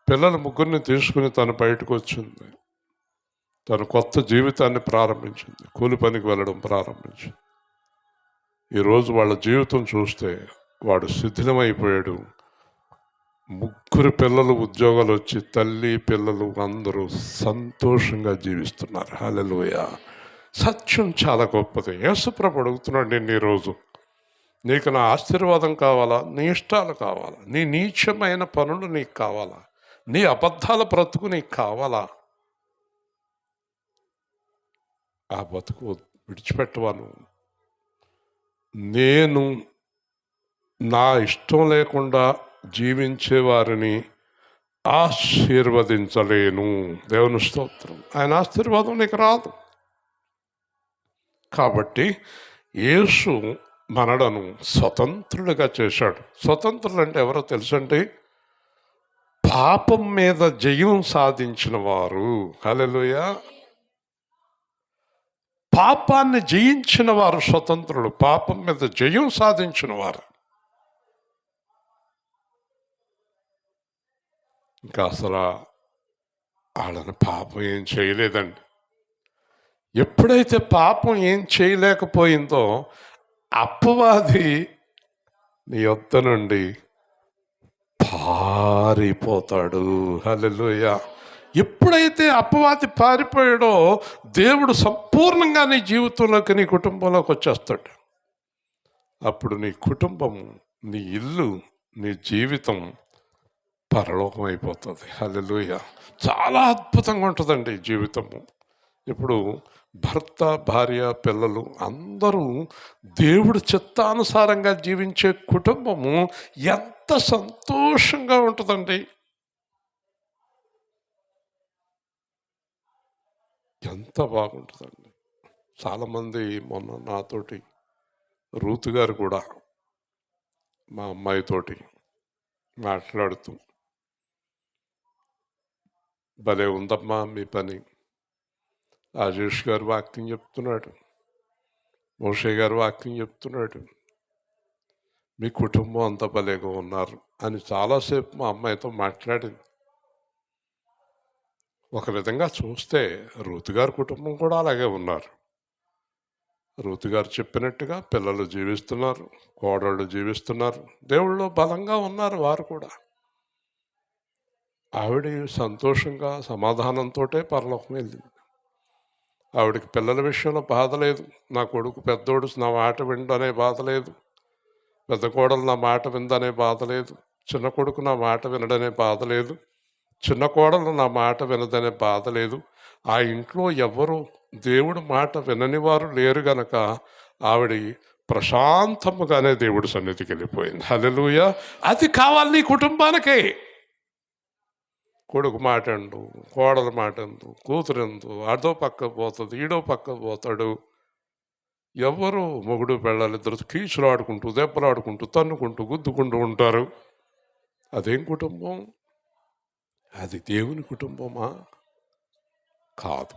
పిల్లలు 3 తీసుకుని తను బయటకు వచ్చింది. తను కొత్త జీవితాన్ని ప్రారంభించింది. కూలి పనికి వెళ్ళడం ప్రారంభించింది. ఈరోజు వాళ్ళ జీవితం చూస్తే వాడు శిథిలమైపోయాడు. 3 పిల్లలు ఉద్యోగాలు వచ్చి తల్లి పిల్లలు అందరూ సంతోషంగా జీవిస్తున్నారు. హల్లెలూయా. సత్యం చాలా గొప్పది. యేసుప్రభువు అడుగుతున్నాడు, నేను ఈరోజు నీకు నా ఆశీర్వాదం కావాలా, నీ ఇష్టాలు కావాలా, నీ నీచమైన పనులు నీకు కావాలా, నీ అబద్ధాల బ్రతుకు నీకు కావాలా? ఆ బతుకు విడిచిపెట్టవాను. నేను నా ఇష్టం లేకుండా జీవించే వారిని ఆశీర్వదించలేను. దేవుని స్తోత్రం. ఆయన ఆశీర్వాదం నీకు రాదు. కాబట్టి యేసు మనలను స్వతంత్రులుగా చేశాడు. స్వతంత్రులు అంటే ఎవరో తెలుసండి? పాపం మీద జయం సాధించిన వారు. హల్లెలూయా. పాపాన్ని జయించిన వారు స్వతంత్రులు, పాపం మీద జయం సాధించిన వారు. ఇంకా అసలు వాళ్ళని పాపం ఏం చేయలేదండి. ఎప్పుడైతే పాపం ఏం చేయలేకపోయిందో అపవాది నీ యొద్ద నుండి పారిపోతాడు. హల్లెలూయా. ఎప్పుడైతే అపవాది పారిపోయాడో దేవుడు సంపూర్ణంగా నీ జీవితంలోకి, నీ కుటుంబంలోకి వచ్చేస్తాడు. అప్పుడు నీ కుటుంబం, నీ ఇల్లు, నీ జీవితం పరలోకం అయిపోతుంది. హల్లెలూయా. చాలా అద్భుతంగా ఉంటుందండి జీవితము. ఇప్పుడు భర్త, భార్య, పిల్లలు అందరూ దేవుడి చిత్తానుసారంగా జీవించే కుటుంబము ఎంత సంతోషంగా ఉంటుందండి. ఎంత బాగుంటుందండి. చాలామంది మొన్న నాతోటి, రూతు గారు కూడా మా అమ్మాయితోటి మాట్లాడుతూ, భలే ఉందమ్మా మీ పని, రాజేష్ గారు వాక్యం చెప్తున్నాడు, మోషే గారు వాక్యం చెప్తున్నాడు, మీ కుటుంబం అంత భలేగా ఉన్నారు అని చాలాసేపు మా అమ్మాయితో మాట్లాడింది. ఒక విధంగా చూస్తే రూతు గారి కుటుంబం కూడా అలాగే ఉన్నారు. రూతు గారు చెప్పినట్టుగా పిల్లలు జీవిస్తున్నారు, కోడళ్ళు జీవిస్తున్నారు, దేవుళ్ళు బలంగా ఉన్నారు వారు కూడా. ఆవిడ సంతోషంగా సమాధానంతో పరలోకం వెళ్ళింది. ఆవిడకి పిల్లల విషయంలో బాధ లేదు. నా కొడుకు పెద్దోడు నా మాట విందనే బాధ లేదు, పెద్ద కోడలు నా మాట విందనే బాధ లేదు, చిన్న కొడుకు నా మాట వినడనే బాధ లేదు, చిన్న కోడలు నా మాట వినదనే బాధ లేదు. ఆ ఇంట్లో ఎవరు దేవుడి మాట వినని వారు లేరు గనక ఆవిడ ప్రశాంతముగానే దేవుడి సన్నిధికి వెళ్ళిపోయింది. హల్లెలూయా. అది కావాలి నీ కుటుంబానికే. కొడుకు మాట అండు, కోడల మాట ఎందు, కూతురెందు, అదో పక్క పోతుంది, ఈడో పక్క పోతాడు. ఎవరు మొగుడు పెళ్ళాలిద్దరు కీచులు ఆడుకుంటూ, దెబ్బలాడుకుంటూ, తన్నుకుంటూ, గుద్దుకుంటూ ఉంటారు. అదేం కుటుంబం? అది దేవుని కుటుంబమా? కాదు.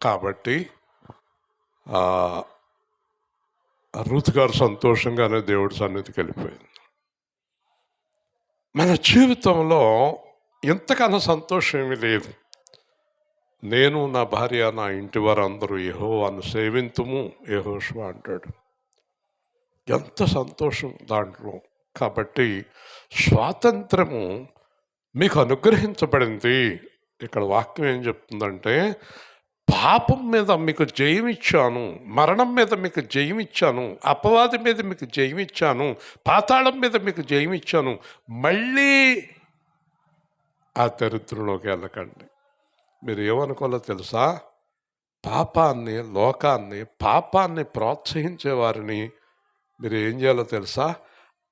కాబట్టి రూతు గారు సంతోషంగానే దేవుడి సన్నిధికి వెళ్ళిపోయింది. మన జీవితంలో ఇంతకన్నా సంతోషం ఏమీ లేదు. నేను, నా భార్య, నా ఇంటి వారందరూ యెహోవాను సేవింతుము, యెహోషువ అంటాడు. ఎంత సంతోషం దాంట్లో. కాబట్టి స్వాతంత్రము మీకు అనుగ్రహించబడింది. ఇక్కడ వాక్యం ఏం చెప్తుందంటే, పాపం మీద మీకు జయమిచ్చాను, మరణం మీద మీకు జయమిచ్చాను, అపవాది మీద మీకు జయమిచ్చాను, పాతాళం మీద మీకు జయమిచ్చాను. మళ్ళీ ఆ దరిద్రంలోకి వెళ్ళకండి. మీరు ఏమనుకోవాలో తెలుసా? పాపాన్ని, లోకాన్ని, పాపాన్ని ప్రోత్సహించే వారిని మీరు ఏం చేయాలో తెలుసా?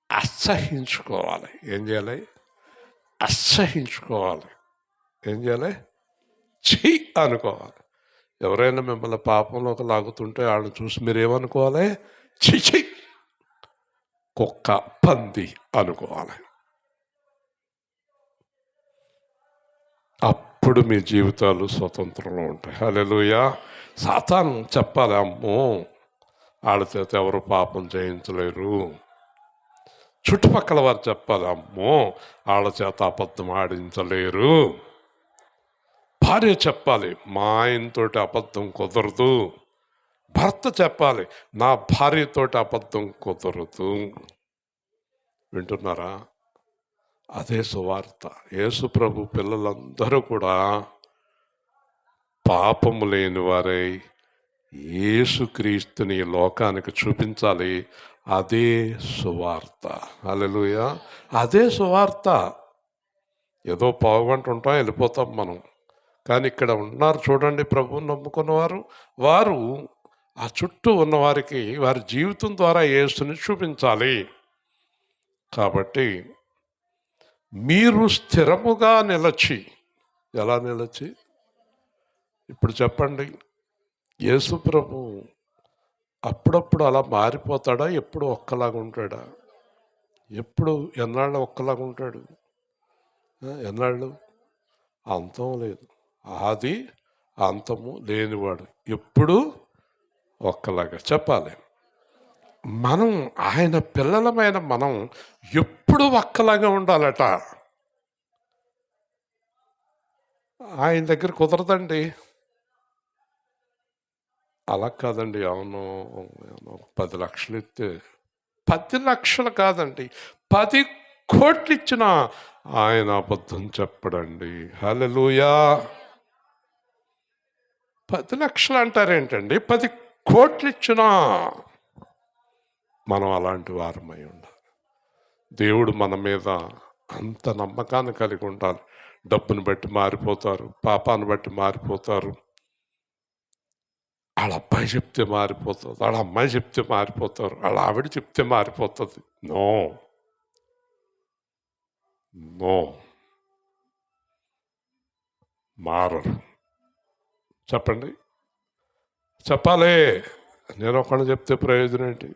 అసహించుకోవాలి. ఏం చేయాలి? అసహించుకోవాలి. ఏం చేయాలి? ఛీ అనుకోవాలి. ఎవరైనా మిమ్మల్ని పాపంలోకి లాగుతుంటే వాళ్ళని చూసి మీరేమనుకోవాలి? ఛీ, కుక్క, పంది అనుకోవాలి. అప్పుడు మీ జీవితాలు స్వతంత్రంలో ఉంటాయి. హల్లెలూయా. సాతాను చెప్పాలి, అమ్మో వాళ్ళ చేత ఎవరు పాపం చేయించలేరు. చుట్టుపక్కల వారు చెప్పాలి, అమ్మో వాళ్ళ చేత అబద్ధం ఆడించలేరు. భార్య చెప్పాలి, మా ఆయనతోటి అబద్ధం కుదరదు. భర్త చెప్పాలి, నా భార్యతోటి అబద్ధం కుదరదు. వింటున్నారా? అదే సువార్త. యేసు ప్రభు పిల్లలందరూ కూడా పాపము లేని వారై యేసుక్రీస్తుని లోకానికి చూపించాలి. అదే సువార్త. హల్లెలూయా. అదే సువార్త. ఏదో పావుగంట ఉంటాం, వెళ్ళిపోతాం మనం. కానీ ఇక్కడ ఉన్నారు చూడండి, ప్రభువుని నమ్ముకున్నవారు. వారు ఆ చుట్టూ ఉన్నవారికి వారి జీవితం ద్వారా యేసుని చూపించాలి. కాబట్టి మీరు స్థిరముగా నిలచి, ఎలా నిలచి? ఇప్పుడు చెప్పండి, యేసు ప్రభు అప్పుడప్పుడు అలా మారిపోతాడా? ఎప్పుడు ఒక్కలాగా ఉంటాడా? ఎప్పుడు ఎన్నాళ్ళు ఒక్కలాగా ఉంటాడు? ఎన్నాళ్ళు? అంతం లేదు. ఆది అంతము లేనివాడు, ఎప్పుడు ఒక్కలాగా. చెప్పాలి, మనం ఆయన పిల్లలమైన మనం ఎప్పుడు ఒక్కలాగా ఉండాలట. ఆయన దగ్గర కుదరదండి. అలా కాదండి. అవును, 10 లక్షలు ఇస్తే, 10 లక్షలు కాదండి, 10 కోట్లు ఇచ్చిన ఆయన అబద్ధం చెప్పడండి. హల్లెలూయా. 10 లక్షలు అంటారేంటండి? 10 కోట్లు ఇచ్చినా మనం అలాంటి వారమై ఉండాలి. దేవుడు మన మీద అంత నమ్మకాన్ని కలిగి ఉండాలి. డబ్బును బట్టి మారిపోతారు, పాపాన్ని బట్టి మారిపోతారు. వాళ్ళ అబ్బాయి చెప్తే మారిపోతుంది, వాళ్ళ అమ్మాయి చెప్తే మారిపోతారు, వాళ్ళ ఆవిడ చెప్తే మారిపోతుంది. నో నో, మారరు. చెప్పండి, చెప్పాలి. నేను ఒకళ్ళు చెప్తే ప్రయోజనం ఏంటి?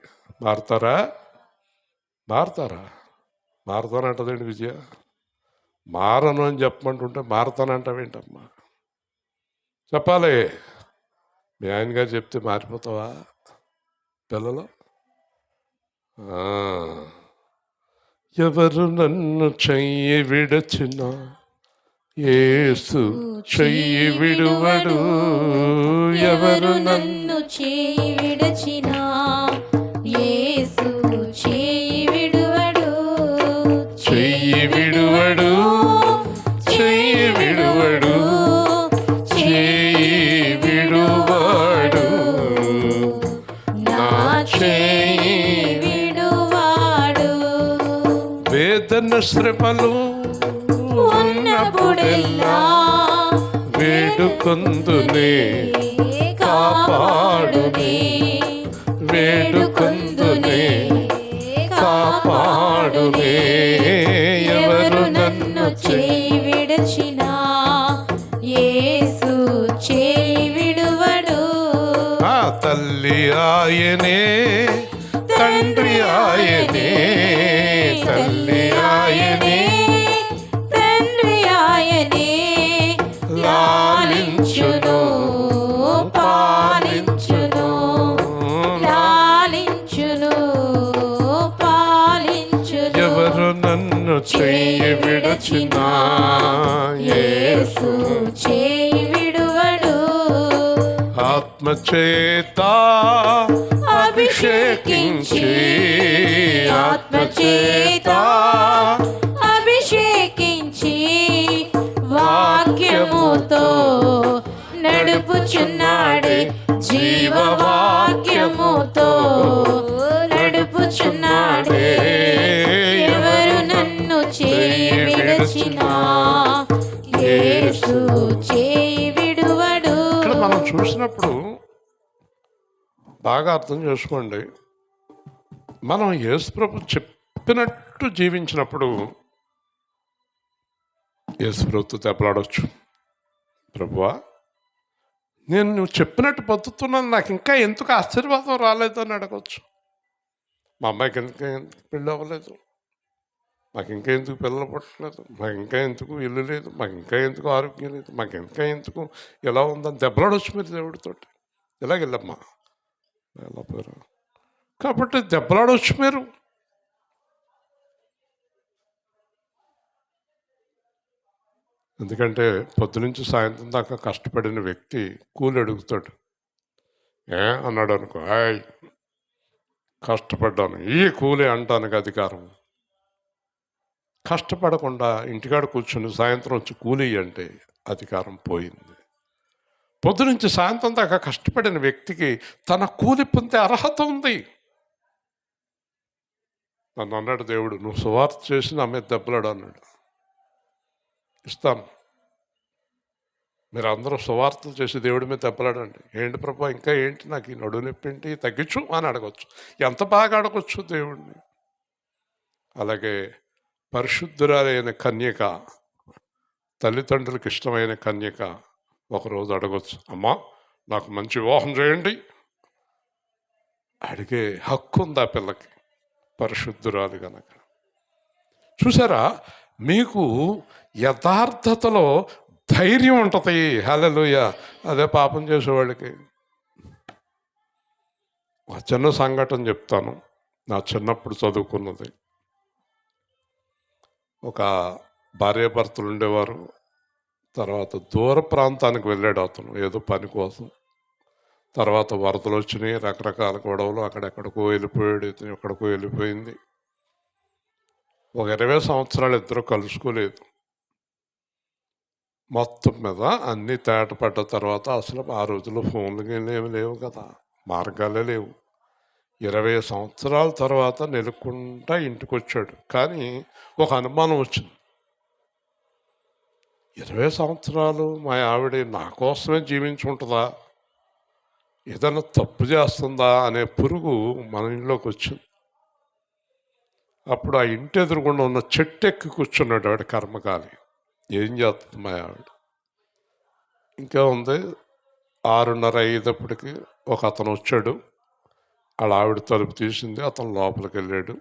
మారుతారా? మారుతానంటదండి విజయ. మారను అని చెప్పమంటుంటే మారుతానంటావేంటమ్మా? చెప్పాలి. మీ ఆయన గారు చెప్తే మారిపోతావా పిల్లలు? ఎవరు నన్ను చెయ్యి విడచిన యేసు చెయ్యి విడువడు. ఎవరు నన్ను చేయి విడచిన యేసు చేయి విడువడు. చెయ్యి విడువడు, చెయ్యి విడువడు, చెయ్యి విడువాడు, నా చెయ్యి విడువాడు. వేదన శ్రమలు ఉన్నప్పుడెల్లా వేడుకొందునే కాపాడునే, వేడుకొందునే కాపాడునే. ఎవరు నన్ను చేయి విడచిన యేసు చేయి విడువడు. తల్లి ఆయనే, తండ్రి ఆయనే, తల్లి ఆయనే, తండ్రి ఆయనే, లాలించును పాలించును, లాలించును పాలించును. ఎవరు నన్ను చెయ్యి విడచిన యేసు చేయి విడువడు. ఆత్మచేత అభిషేకించి, ఆత్మచేత అభిషేకించి వాక్యముతో నడుపుచున్నాడే, జీవవాక్యముతో నడుపుచున్నాడే. ఎవరు నన్ను చేయి విడచిన యేసు చేయి విడువడు. ఇక్కడ మనం చూసినప్పుడు బాగా అర్థం చేసుకోండి. మనం యేసుప్రభు చెప్పినట్టు జీవించినప్పుడు యేసుప్రభుతో దెబ్బలాడవచ్చు. ప్రభువా, నేను నువ్వు చెప్పినట్టు బతుకుతున్నాను, నాకు ఇంకా ఎందుకు ఆశీర్వాదం రాలేదు అని అడగవచ్చు. మా అమ్మాయికి ఎందుకు పెళ్ళి అవ్వలేదు, మాకు ఇంకా ఎందుకు పిల్లలు పుట్టలేదు, మాకు ఇంకా ఎందుకు ఇల్లు లేదు, మాకు ఇంకా ఎందుకు ఆరోగ్యం లేదు, మాకు ఇంకా ఎందుకు ఎలా ఉందని దెబ్బలాడవచ్చు మీరు దేవుడితోటి. ఇలాగెళ్ళమ్మా ఎలా పోయారు కాబట్టి దెబ్బలాడవచ్చు మీరు. ఎందుకంటే పొద్దునుంచి సాయంత్రం దాకా కష్టపడిన వ్యక్తి కూలి అడుగుతాడు. అన్నాడు అనుకో, హాయ్ కష్టపడ్డాను, ఈ కూలి అంటానికి అధికారం. కష్టపడకుండా ఇంటికాడ కూర్చుని సాయంత్రం వచ్చి కూలి అంటే అధికారం పోయింది. పొద్దునుంచి సాయంత్రం దాకా కష్టపడిన వ్యక్తికి తన కూలి పొందే అర్హత ఉంది. నన్ను అన్నాడు దేవుడు, నువ్వు సువార్త చేసి నా మీద దెబ్బలాడు అన్నాడు. ఇస్తాను, మీరు అందరూ సువార్తలు చేసి దేవుడి మీద దెబ్బలాడండి. ఏంటి ప్రభా, ఇంకా ఏంటి, నాకు ఈ నడువు నొప్పి ఏంటి, తగ్గించు అని అడగచ్చు. ఎంత బాగా అడగచ్చు దేవుడిని. అలాగే పరిశుద్ధురాలైన కన్యక, తల్లిదండ్రులకు ఇష్టమైన కన్యక ఒకరోజు అడగచ్చు, అమ్మా నాకు మంచి వివాహం చేయండి. అడిగే హక్కు ఉంది ఆ పిల్లకి, పరిశుద్ధురాలు గనక. చూసారా, మీకు యథార్థతలో ధైర్యం ఉంటుంది. హల్లెలూయా. అదే పాపం చేసేవాళ్ళకి. ఒక చిన్న సంఘటన చెప్తాను. నా చిన్నప్పుడు చదువుకున్నది. ఒక భార్యాభర్తలు ఉండేవారు. తర్వాత దూర ప్రాంతానికి వెళ్ళాడు అతను ఏదో పని కోసం. తర్వాత వరదలు వచ్చినాయి, రకరకాల గొడవలు, అక్కడెక్కడికో వెళ్ళిపోయాడు, ఎక్కడికో వెళ్ళిపోయింది. ఒక 20 సంవత్సరాలు ఇద్దరు కలుసుకోలేదు. మొత్తం మీద అన్నీ తేటపడ్డ తర్వాత అసలు ఆ రోజుల్లో ఫోన్లు ఏమి లేవు కదా, మార్గాలే లేవు. 20 సంవత్సరాల తర్వాత నెలకొంటా ఇంటికి వచ్చాడు. కానీ ఒక అనుమానం వచ్చింది. 20 సంవత్సరాలు మా ఆవిడ నా కోసమే జీవించుంటుందా, ఏదైనా తప్పు చేస్తుందా అనే పురుగు మన ఇంట్లోకి వచ్చింది. అప్పుడు ఆ ఇంటి ఎదురుగుండా ఉన్న చెట్టు ఎక్కి కూర్చున్నాడు ఆవిడ కర్మకాలి. ఏం చేస్తుంది మా ఆవిడ? ఇంకా ఉంది. 6:30 అయ్యేటప్పటికి ఒక అతను వచ్చాడు. వాళ్ళ ఆవిడ తలుపు తీసింది. అతను లోపలికి వెళ్ళాడు.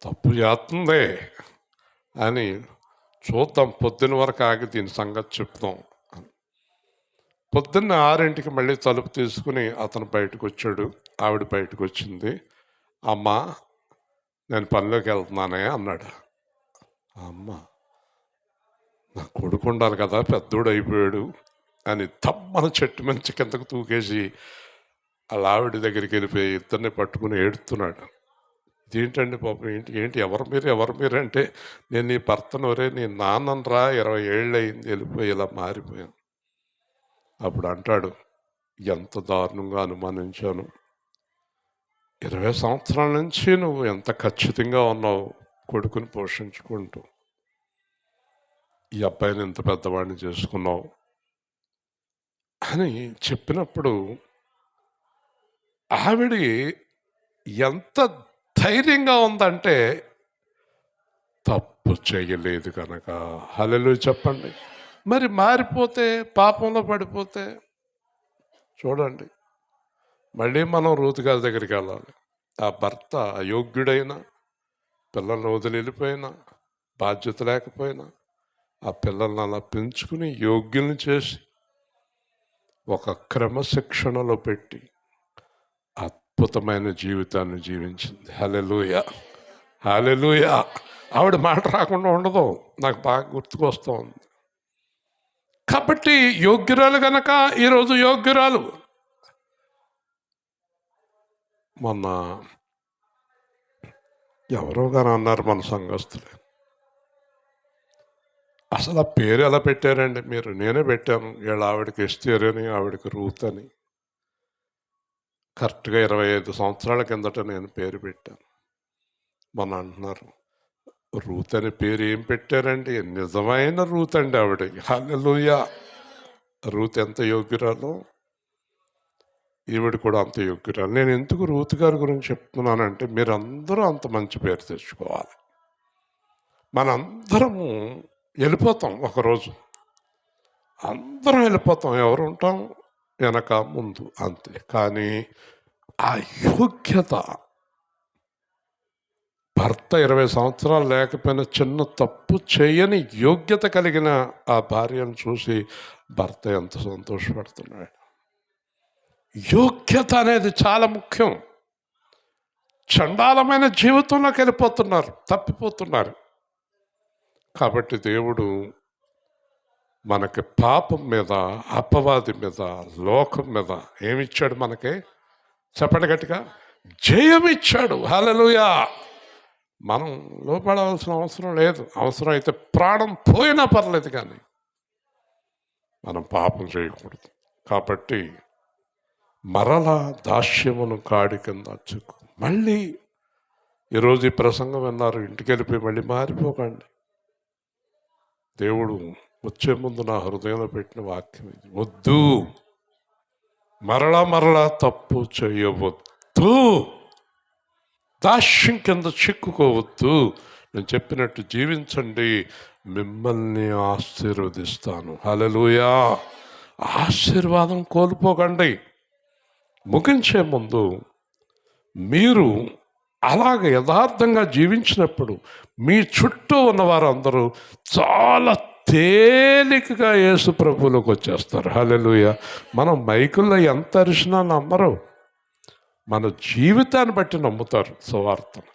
తప్పు చేస్తుందే అని చూద్దాం, పొద్దున్న వరకు ఆగి దీని సంగతి చెప్తాం. పొద్దున్న 6ంటికి మళ్ళీ తలుపు తీసుకుని అతను బయటకు వచ్చాడు. ఆవిడ బయటకు వచ్చింది. అమ్మ, నేను పనిలోకి వెళ్తున్నానే అన్నాడు. అమ్మ, నా కొడుకు ఉండాలి కదా, పెద్దోడు అయిపోయాడు అని తమ్మన చెట్టు మంచి కిందకు తూకేసి వాళ్ళ ఆవిడ దగ్గరికి వెళ్ళిపోయి ఇద్దరిని పట్టుకుని ఏడుతున్నాడు. ఇదేంటండి పాపం, ఏంటి ఎవరు మీరు అంటే, నేను నీ భర్తను, ఒరే నీ నాన్నరా, 20 ఏళ్ళు అయింది, వెళ్ళిపోయి ఇలా మారిపోయాను. అప్పుడు అంటాడు, ఎంత దారుణంగా అనుమానించాను. 20 సంవత్సరాల నుంచి నువ్వు ఎంత ఖచ్చితంగా ఉన్నావు కొడుకుని పోషించుకుంటూ. ఈ అబ్బాయిని ఎంత పెద్దవాడిని చేసుకున్నావు అని చెప్పినప్పుడు ఆవిడ ఎంత ధైర్యంగా ఉందంటే, తప్పు చేయలేదు కనుక. హల్లెలూయా చెప్పండి. మరి మారిపోతే, పాపంలో పడిపోతే చూడండి, మళ్ళీ మనం రూతు గారి దగ్గరికి వెళ్ళాలి. ఆ భర్త అయోగ్యుడైనా, పిల్లల్ని వదిలి వెళ్ళిపోయినా, బాధ్యత లేకపోయినా, ఆ పిల్లల్ని అలా పెంచుకుని యోగ్యుల్ని చేసి ఒక క్రమశిక్షణలో పెట్టి అద్భుతమైన జీవితాన్ని జీవించింది. హల్లెలూయా, హల్లెలూయా. ఆవిడ మాట రాకుండా ఉండదు, నాకు బాగా గుర్తుకొస్తూ ఉంది. కాబట్టి యోగ్యురాలు గనక ఈరోజు యోగ్యురాలు. మొన్న ఎవరో కానీ అన్నారు మన సంఘస్థులే, అసలు ఆ పేరు ఎలా పెట్టారండి మీరు? నేనే పెట్టాను. వీళ్ళ ఆవిడకి ఎస్తేర్ అని, ఆవిడకి రూత్ అని. కరెక్ట్గా 25 సంవత్సరాల కిందట నేను పేరు పెట్టాను. మొన్న అంటున్నారు, రూత్ అనే పేరు ఏం పెట్టారండి? నిజమైన రూత్ అండి ఆవిడ. హల్లెలూయా. రూత్ ఎంత యోగ్యురాలో, ఈవిడ కూడా అంత యోగ్యురాలు. నేను ఎందుకు రూత్ గారి గురించి చెప్తున్నానంటే, మీరందరూ అంత మంచి పేరు తెచ్చుకోవాలి. మనందరము వెళ్ళిపోతాం, ఒకరోజు అందరం వెళ్ళిపోతాం. ఎవరు ఉంటాం? వెనక ముందు అంతే. కానీ ఆ యోగ్యత, భర్త 20 సంవత్సరాలు లేకపోయినా చిన్న తప్పు చేయని యోగ్యత కలిగిన ఆ భార్యను చూసి భర్త ఎంత సంతోషపడుతున్నాడు. యోగ్యత అనేది చాలా ముఖ్యం. చండాలమైన జీవితంలోకి వెళ్ళిపోతున్నారు, తప్పిపోతున్నారు. కాబట్టి దేవుడు మనకి పాపం మీద, అపవాది మీద, లోకం మీద ఏమిచ్చాడు? మనకి చెప్పండి గట్టిగా, జయం ఇచ్చాడు. హల్లెలూయా. మనం లోపడవలసిన అవసరం లేదు. అవసరం అయితే ప్రాణం పోయినా పర్లేదు, కానీ మనం పాపం చేయకూడదు. కాబట్టి మరలా దాస్యమును కాడి కింద చిక్కు. మళ్ళీ ఈరోజు ఈ ప్రసంగం విన్నారు, ఇంటికి వెళ్ళిపోయి మళ్ళీ మారిపోకండి. దేవుడు వచ్చే ముందు నా హృదయంలో పెట్టిన వాక్యం ఇది. వద్దు, మరలా తప్పు చేయవద్దు, దాస్యం కింద చిక్కుకోవద్దు. నేను చెప్పినట్టు జీవించండి, మిమ్మల్ని ఆశీర్వదిస్తాను. హల్లెలూయా. ఆశీర్వాదం కోల్పోకండి. ముగించే ముందు మీరు అలాగ యథార్థంగా జీవించినప్పుడు మీ చుట్టూ ఉన్నవారు అందరూ చాలా తేలికగా యేసు ప్రభువులోకి వచ్చేస్తారు. హల్లెలూయా. మనం మైకుల్లో ఎంత అరిచినా నమ్మరు, మన జీవితాన్ని బట్టి నమ్ముతారు సువార్తను.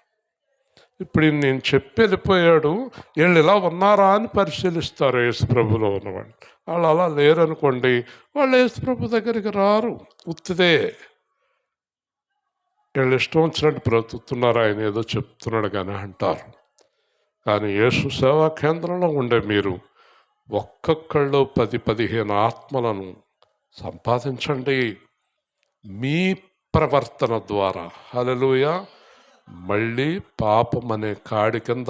ఇప్పుడు నేను చెప్పి వెళ్ళిపోయాడు, వీళ్ళు ఇలా ఉన్నారా అని పరిశీలిస్తారు యేసు ప్రభులో ఉన్నవాళ్ళు. వాళ్ళు అలా లేరనుకోండి, వాళ్ళు యేసు ప్రభు దగ్గరికి రారు. ఉత్తిదే వీళ్ళు ఇష్టం వచ్చినట్టు బ్రతుకుతున్నారు, ఆయన ఏదో చెప్తున్నాడు కానీ అంటారు. కానీ యేసు సేవా కేంద్రంలో ఉండే మీరు ఒక్కొక్కళ్ళు 10-15 ఆత్మలను సంపాదించండి మీ ప్రవర్తన ద్వారా. హల్లెలూయా. మళ్ళీ పాపం అనే కాడి కింద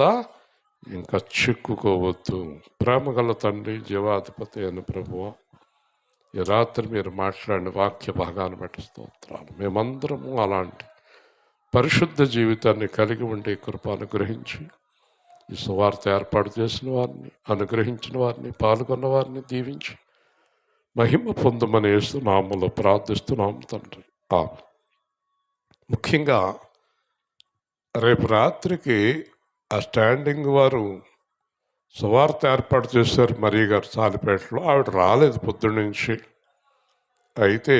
ఇంకా చిక్కుకోవద్దు. ప్రేమగల తండ్రి, జీవాధిపతి అయిన ప్రభువా, ఈ రాత్రి మీరు మాట్లాడిన వాక్య భాగాన్ని బట్టి స్తోత్రాలు. మేమందరము అలాంటి పరిశుద్ధ జీవితాన్ని కలిగి ఉండే కృప అనుగ్రహించి, ఈ సువార్త ఏర్పాటు చేసిన వారిని, అనుగ్రహించిన వారిని, పాల్గొన్న వారిని దీవించి మహిమ పొందమని యేసు నామములో ప్రార్థిస్తున్నాము తండ్రి. ముఖ్యంగా రేపు రాత్రికి ఆ స్టాండింగ్ వారు సువార్త ఏర్పాటు చేశారు, మరియ గారు సాలిపేటలో. ఆవిడ రాలేదు పొద్దున్నుంచి. అయితే